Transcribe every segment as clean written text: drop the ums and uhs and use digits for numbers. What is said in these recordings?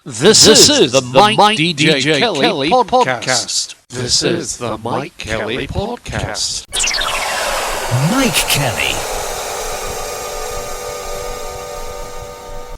This is the MikeDJKelly Podcast. This is the Mike Kelly Podcast. Mike Kelly.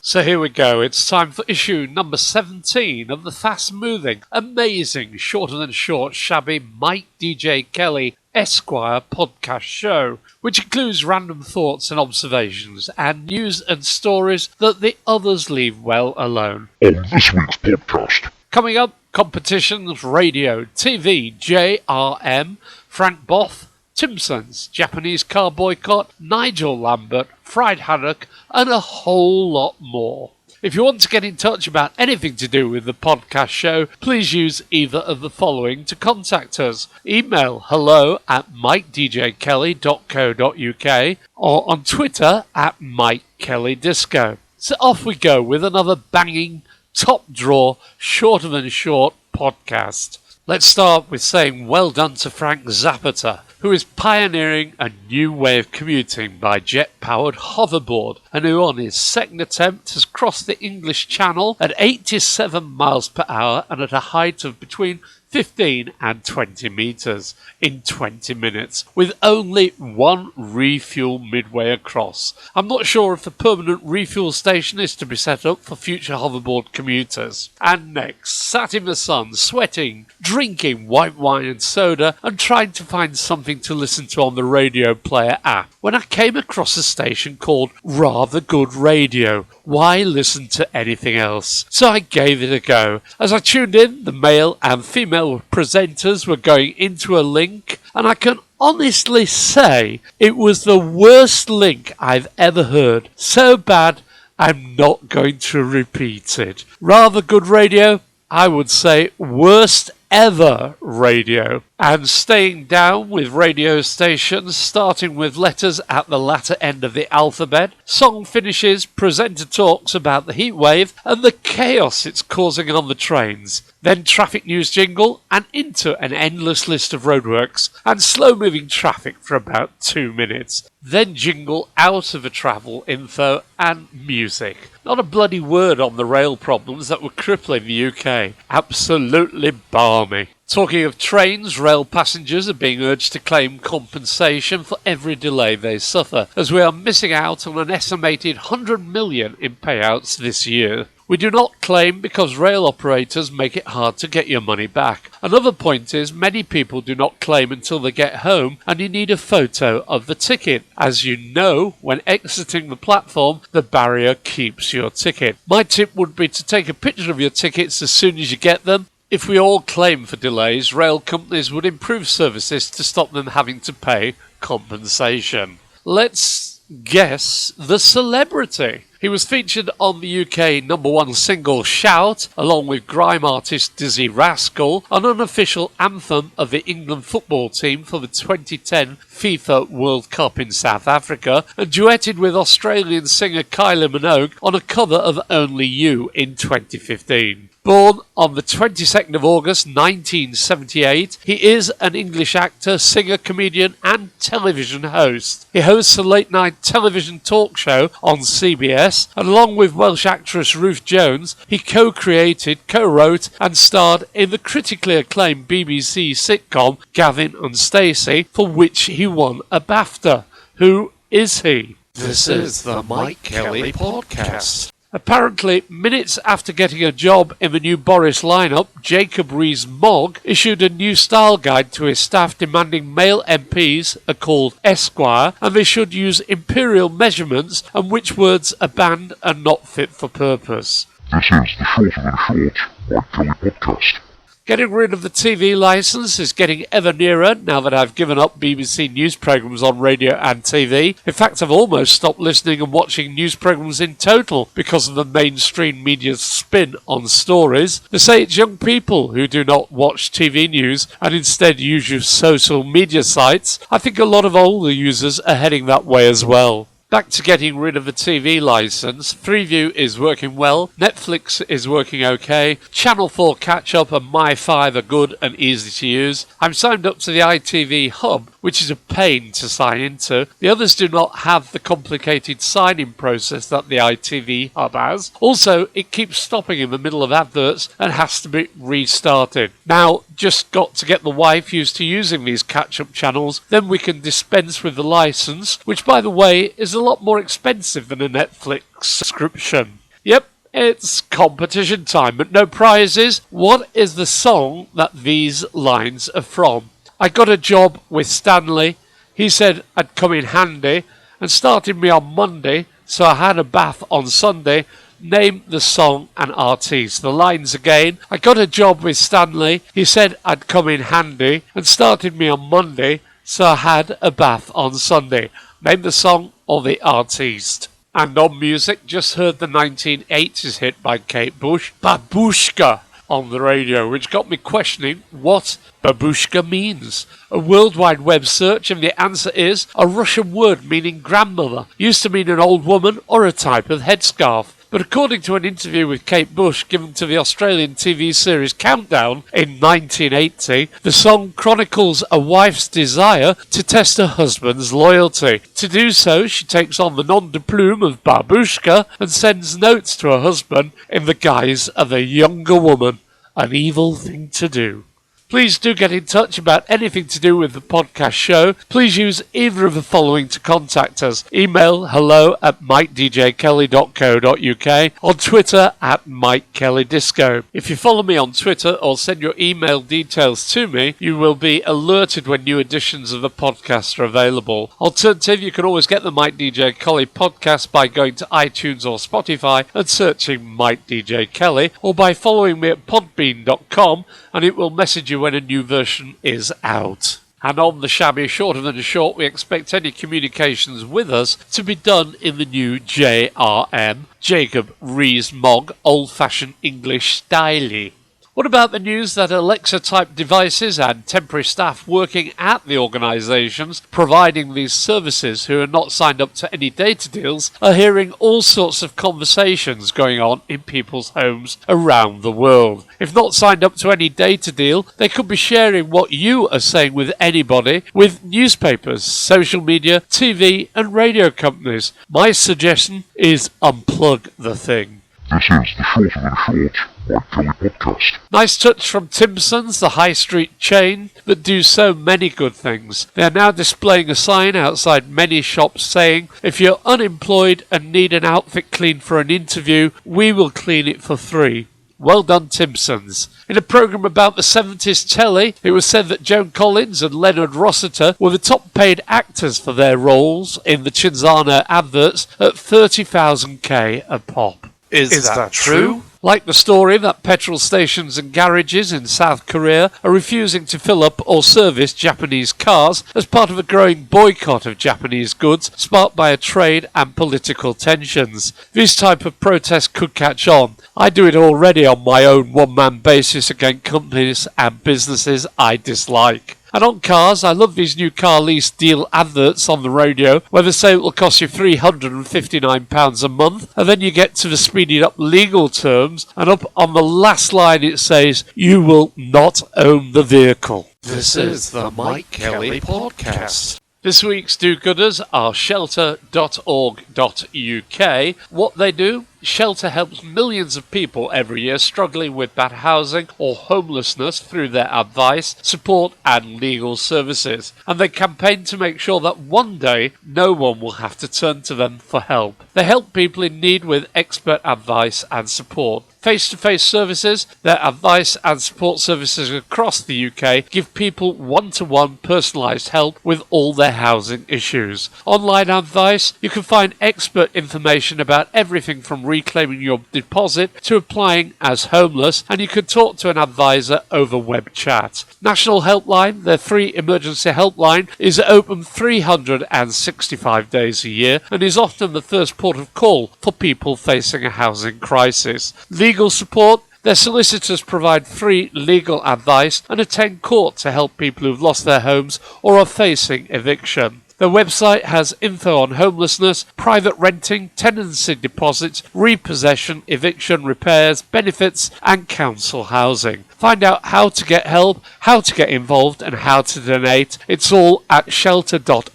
So here we go. It's time for issue number 17 of the fast-moving, amazing, shorter than short, shabby Mike DJ Kelly Esquire podcast show, which includes random thoughts and observations and news and stories that the others leave well alone. On this week's podcast. Coming up, competitions, radio, TV, JRM, Frank Boff, Timpsons, Japanese car boycott, Nigel Lambert, fried haddock, and a whole lot more. If you want to get in touch about anything to do with the podcast show, please use either of the following to contact us. Email hello@MikeDJKelly.co.uk or on Twitter @MikeKellyDisco. So off we go with another banging, top drawer, shorter than short podcast. Let's start with saying well done to Frank Zapata, who is pioneering a new way of commuting by jet-powered hoverboard, and who on his second attempt has crossed the English Channel at 87 miles per hour and at a height of between 15 and 20 metres in 20 minutes, with only one refuel midway across. I'm not sure if the permanent refuel station is to be set up for future hoverboard commuters. And next, sat in the sun, sweating, drinking white wine and soda, and trying to find something to listen to on the radio player app, when I came across a station called Rather Good Radio. Why listen to anything else? So I gave it a go. As I tuned in, the male and female presenters were going into a link, and I can honestly say it was the worst link I've ever heard. So bad, I'm not going to repeat it. Rather Good Radio, I would say worst ever radio. And staying down with radio stations, starting with letters at the latter end of the alphabet, song finishes, presenter talks about the heatwave and the chaos it's causing on the trains. Then traffic news jingle and into an endless list of roadworks and slow-moving traffic for about 2 minutes. Then jingle out of a travel info and music. Not a bloody word on the rail problems that were crippling the UK. Absolutely balmy. Talking of trains, rail passengers are being urged to claim compensation for every delay they suffer, as we are missing out on an estimated 100 million in payouts this year. We do not claim because rail operators make it hard to get your money back. Another point is many people do not claim until they get home and you need a photo of the ticket. As you know, when exiting the platform, the barrier keeps your ticket. My tip would be to take a picture of your tickets as soon as you get them. If we all claim for delays, rail companies would improve services to stop them having to pay compensation. Let's guess the celebrity. He was featured on the UK #1 single Shout, along with grime artist Dizzy Rascal, an unofficial anthem of the England football team for the 2010 FIFA World Cup in South Africa, and duetted with Australian singer Kylie Minogue on a cover of Only You in 2015. Born on the 22nd of August 1978, he is an English actor, singer, comedian and television host. He hosts a late-night television talk show on CBS, and along with Welsh actress Ruth Jones, he co-created, co-wrote and starred in the critically acclaimed BBC sitcom Gavin and Stacey, for which he won a BAFTA. Who is he? This is the Mike Kelly Podcast. Apparently, minutes after getting a job in the new Boris lineup, Jacob Rees-Mogg issued a new style guide to his staff demanding male MPs are called Esquire and they should use imperial measurements and which words are banned and not fit for purpose. This is the shorter than short Mike Kelly Podcast. Getting rid of the TV licence is getting ever nearer now that I've given up BBC news programmes on radio and TV. In fact, I've almost stopped listening and watching news programmes in total because of the mainstream media's spin on stories. They say it's young people who do not watch TV news and instead use your social media sites. I think a lot of older users are heading that way as well. Back to getting rid of a TV license. Freeview is working well. Netflix is working okay. Channel 4 catch-up and My5 are good and easy to use. I'm signed up to the ITV Hub, which is a pain to sign into. The others do not have the complicated sign-in process that the ITV Hub has. Also, it keeps stopping in the middle of adverts and has to be restarted. Now, just got to get the wife used to using these catch-up channels, then we can dispense with the license, which, by the way, is a lot more expensive than a Netflix subscription. Yep, it's competition time, but no prizes. What is the song that these lines are from? I got a job with Stanley. He said I'd come in handy and started me on Monday, so I had a bath on Sunday. Name the song and artiste. The lines again. I got a job with Stanley. He said I'd come in handy and started me on Monday, so I had a bath on Sunday. Name the song or the artiste. And on music, just heard the 1980s hit by Kate Bush, Babooshka, on the radio, which got me questioning what Babooshka means. A World Wide Web search, and the answer is a Russian word meaning grandmother. Used to mean an old woman or a type of headscarf. But according to an interview with Kate Bush given to the Australian TV series Countdown in 1980, the song chronicles a wife's desire to test her husband's loyalty. To do so, she takes on the nom de plume of Babooshka and sends notes to her husband in the guise of a younger woman. An evil thing to do. Please do get in touch about anything to do with the podcast show. Please use either of the following to contact us. Email hello@MikeDJKelly.co.uk, on Twitter @MikeKellyDisco. If you follow me on Twitter or send your email details to me, you will be alerted when new editions of the podcast are available. Alternative, you can always get the Mike DJ Kelly podcast by going to iTunes or Spotify and searching Mike DJ Kelly, or by following me at podbean.com, and it will message you when a new version is out. And on the shabby shorter than short, we expect any communications with us to be done in the new JRM, Jacob Rees-Mogg, old-fashioned English style. What about the news that Alexa-type devices and temporary staff working at the organisations providing these services who are not signed up to any data deals are hearing all sorts of conversations going on in people's homes around the world? If not signed up to any data deal, they could be sharing what you are saying with anybody, with newspapers, social media, TV and radio companies. My suggestion is unplug the thing. This is the Shorter Than Short Mike Kelly Podcast. Nice touch from Timpsons, the high street chain that do so many good things. They are now displaying a sign outside many shops saying, if you're unemployed and need an outfit cleaned for an interview, we will clean it for free. Well done, Timpsons. In a programme about the 70s telly, it was said that Joan Collins and Leonard Rossiter were the top paid actors for their roles in the Cinzano adverts at $30,000 a pop. Is that true? Like the story that petrol stations and garages in South Korea are refusing to fill up or service Japanese cars as part of a growing boycott of Japanese goods sparked by a trade and political tensions. This type of protest could catch on. I do it already on my own one-man basis against companies and businesses I dislike. And on cars, I love these new car lease deal adverts on the radio where they say it will cost you £359 a month, and then you get to the speeded up legal terms, and up on the last line it says, you will not own the vehicle. This is the Mike Kelly Podcast. This week's do-gooders are shelter.org.uk. What they do? Shelter helps millions of people every year struggling with bad housing or homelessness through their advice, support and legal services. And they campaign to make sure that one day no one will have to turn to them for help. They help people in need with expert advice and support. Face-to-face services, their advice and support services across the UK give people one-to-one personalised help with all their housing issues. Online advice, you can find expert information about everything from reclaiming your deposit to applying as homeless, and you can talk to an advisor over web chat. National Helpline, their free emergency helpline, is open 365 days a year and is often the first port of call for people facing a housing crisis. Legal support, their solicitors provide free legal advice and attend court to help people who've lost their homes or are facing eviction. Their website has info on homelessness, private renting, tenancy deposits, repossession, eviction, repairs, benefits, and council housing. Find out how to get help, how to get involved, and how to donate. It's all at shelter.org.uk.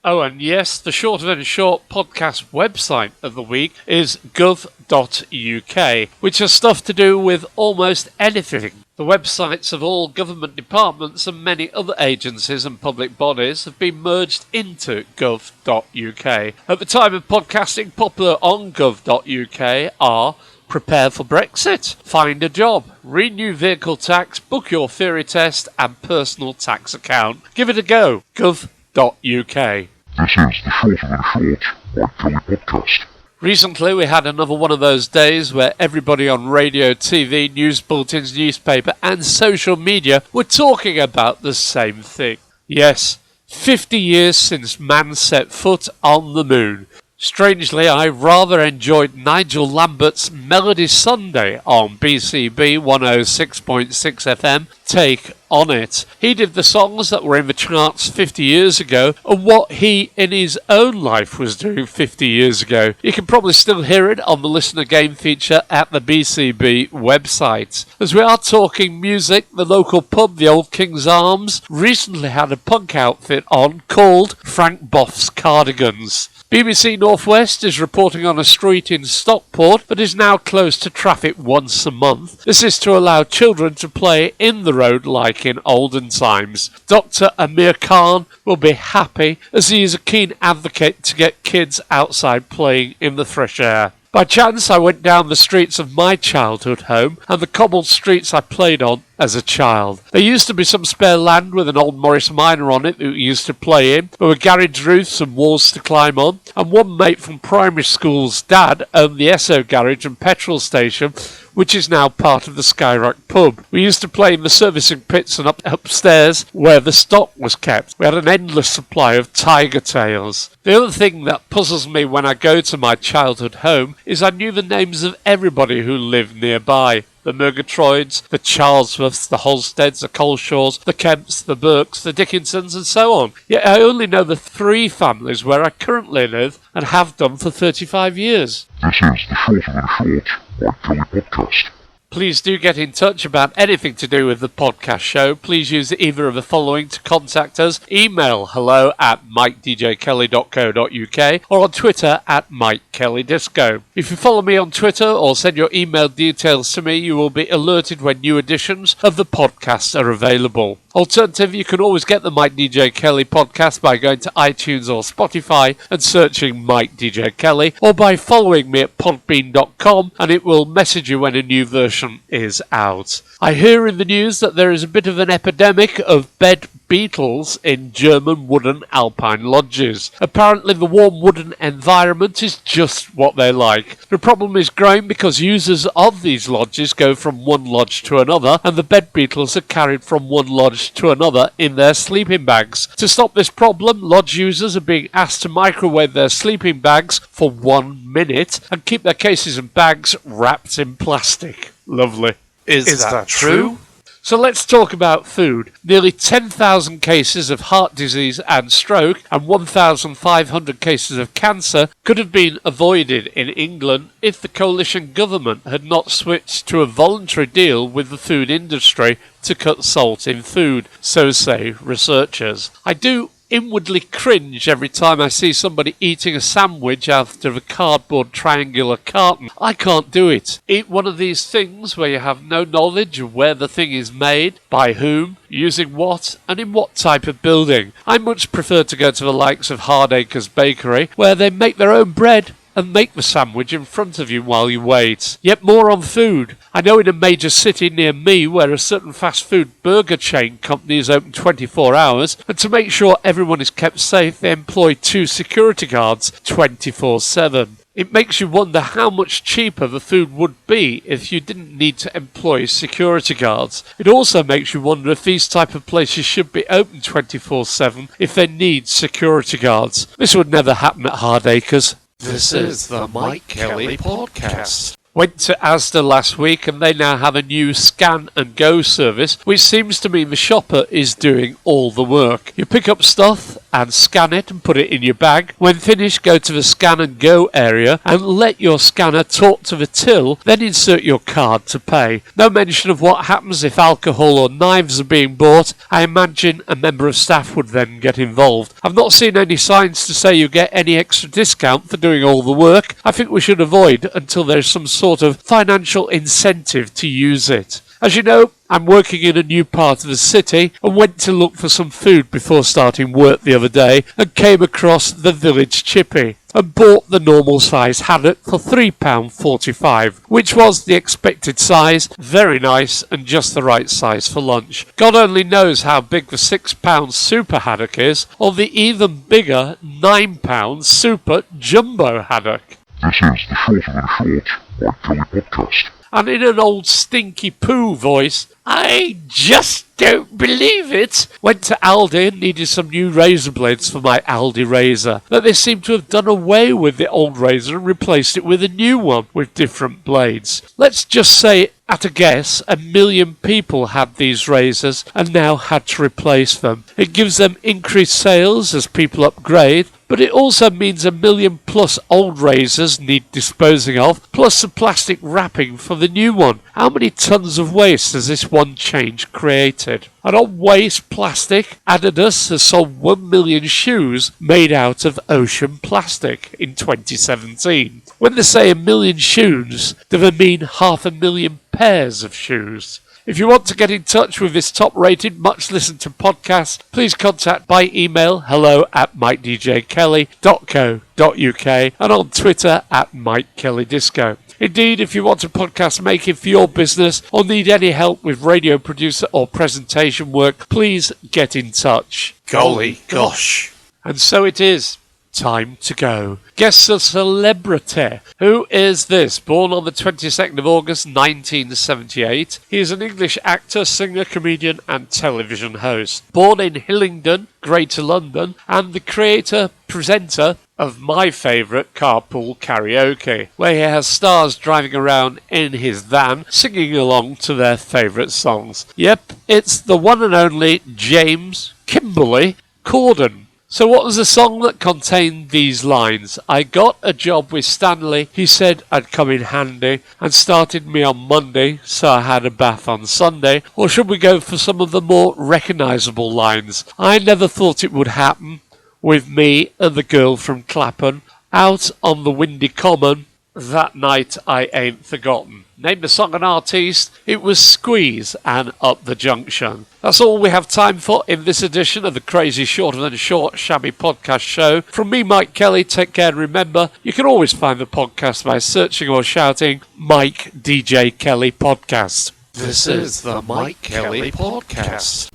Oh, and yes, the Short and Short podcast website of the week is gov.uk, which has stuff to do with almost anything. The websites of all government departments and many other agencies and public bodies have been merged into gov.uk. At the time of podcasting, popular on gov.uk are prepare for Brexit, find a job, renew vehicle tax, book your theory test, and personal tax account. Give it a go. Gov.uk. This is the Short and Short Mike Kelly Podcast. Recently, we had another one of those days where everybody on radio, TV, news bulletins, newspaper, and social media were talking about the same thing. Yes, 50 years since man set foot on the moon. Strangely, I rather enjoyed Nigel Lambert's Melody Sunday on BCB 106.6 FM take on it. He did the songs that were in the charts 50 years ago and what he in his own life was doing 50 years ago. You can probably still hear it on the Listen Again feature at the BCB website. As we are talking music, the local pub, the Old King's Arms, recently had a punk outfit on called Frank Boff's Cardigans. BBC Northwest is reporting on a street in Stockport that is now closed to traffic once a month. This is to allow children to play in the road like in olden times. Dr. Amir Khan will be happy as he is a keen advocate to get kids outside playing in the fresh air. By chance, I went down the streets of my childhood home and the cobbled streets I played on as a child. There used to be some spare land with an old Morris Minor on it that we used to play in. There were garage roofs and walls to climb on, and one mate from primary school's dad owned the Esso garage and petrol station, which is now part of the Skyrock pub. We used to play in the servicing pits and upstairs where the stock was kept. We had an endless supply of tiger tails. The other thing that puzzles me when I go to my childhood home is I knew the names of everybody who lived nearby. The Murgatroyds, the Charlesworths, the Holsteads, the Coleshaws, the Kemps, the Burkes, the Dickinsons, and so on. Yet I only know the 3 families where I currently live and have done for 35 years. This is the Short and Short Mike Kelly Podcast. Please do get in touch about anything to do with the podcast show. Please use either of the following to contact us. Email hello@MikeDJKelly.co.uk or on Twitter @MikeKellyDisco. If you follow me on Twitter or send your email details to me, you will be alerted when new editions of the podcast are available. Alternatively, you can always get the Mike DJ Kelly podcast by going to iTunes or Spotify and searching Mike DJ Kelly, or by following me at podbean.com and it will message you when a new version is out. I hear in the news that there is a bit of an epidemic of bed beetles in German wooden alpine lodges. Apparently the warm wooden environment is just what they like. The problem is growing because users of these lodges go from one lodge to another, and the bed beetles are carried from one lodge to another in their sleeping bags. To stop this problem, lodge users are being asked to microwave their sleeping bags for 1 minute and keep their cases and bags wrapped in plastic. Lovely. Is that true? So let's talk about food. Nearly 10,000 cases of heart disease and stroke and 1,500 cases of cancer could have been avoided in England if the coalition government had not switched to a voluntary deal with the food industry to cut salt in food, so say researchers. I do inwardly cringe every time I see somebody eating a sandwich out of a cardboard triangular carton. I can't do it. Eat one of these things where you have no knowledge of where the thing is made, by whom, using what, and in what type of building. I much prefer to go to the likes of Hardacre's Bakery, where they make their own bread and make the sandwich in front of you while you wait. Yet more on food. I know in a major city near me where a certain fast food burger chain company is open 24 hours, and to make sure everyone is kept safe, they employ 2 security guards 24/7. It makes you wonder how much cheaper the food would be if you didn't need to employ security guards. It also makes you wonder if these type of places should be open 24/7 if they need security guards. This would never happen at Hardacre's. This is the Mike Kelly Podcast. Went to Asda last week and they now have a new scan and go service, which seems to mean the shopper is doing all the work. You pick up stuff and scan it and put it in your bag. When finished, go to the scan and go area and let your scanner talk to the till, then insert your card to pay. No mention of what happens if alcohol or knives are being bought. I imagine a member of staff would then get involved. I've not seen any signs to say you get any extra discount for doing all the work. I think we should avoid until there's some sort of financial incentive to use it. As you know, I'm working in a new part of the city and went to look for some food before starting work the other day and came across the village chippy and bought the normal size haddock for £3.45, which was the expected size, very nice and just the right size for lunch. God only knows how big the £6 super haddock is or the even bigger £9 super jumbo haddock. This is the Shorter Than Short Mike Kelly Podcast. And in an old stinky poo voice, I just don't believe it. Went to Aldi and needed some new razor blades for my Aldi razor, but they seem to have done away with the old razor and replaced it with a new one with different blades. Let's just say, at a guess, 1 million people had these razors and now had to replace them. It gives them increased sales as people upgrade, but it also means 1 million plus old razors need disposing of, plus the plastic wrapping for the new one. How many tons of waste has this one change created? And on waste plastic, Adidas has sold 1 million shoes made out of ocean plastic in 2017. When they say 1 million shoes, do they mean 500,000 pairs of shoes? If you want to get in touch with this top-rated, much-listened-to podcast, please contact by email hello@MikeDJKelly.co.uk and on Twitter @MikeKellyDisco. Indeed, if you want a podcast making for your business or need any help with radio producer or presentation work, please get in touch. Golly gosh. And so it is. Time to go. Guess a celebrity. Who is this? Born on the 22nd of August 1978. He is an English actor, singer, comedian and television host. Born in Hillingdon, Greater London, and the creator, presenter of my favourite Carpool Karaoke, where he has stars driving around in his van singing along to their favourite songs. Yep, it's the one and only James Kimberly Corden. So what was the song that contained these lines? I got a job with Stanley, he said I'd come in handy, and started me on Monday, so I had a bath on Sunday. Or should we go for some of the more recognisable lines? I never thought it would happen, with me and the girl from Clapham, out on the windy common, that night I ain't forgotten. Name the song and artiste, it was Squeeze and Up the Junction. That's all we have time for in this edition of the crazy Shorter Than Short Shabby Podcast Show. From me, Mike Kelly, take care and remember, you can always find the podcast by searching or shouting Mike DJ Kelly Podcast. This is the Mike Kelly Podcast.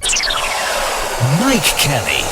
Mike Kelly.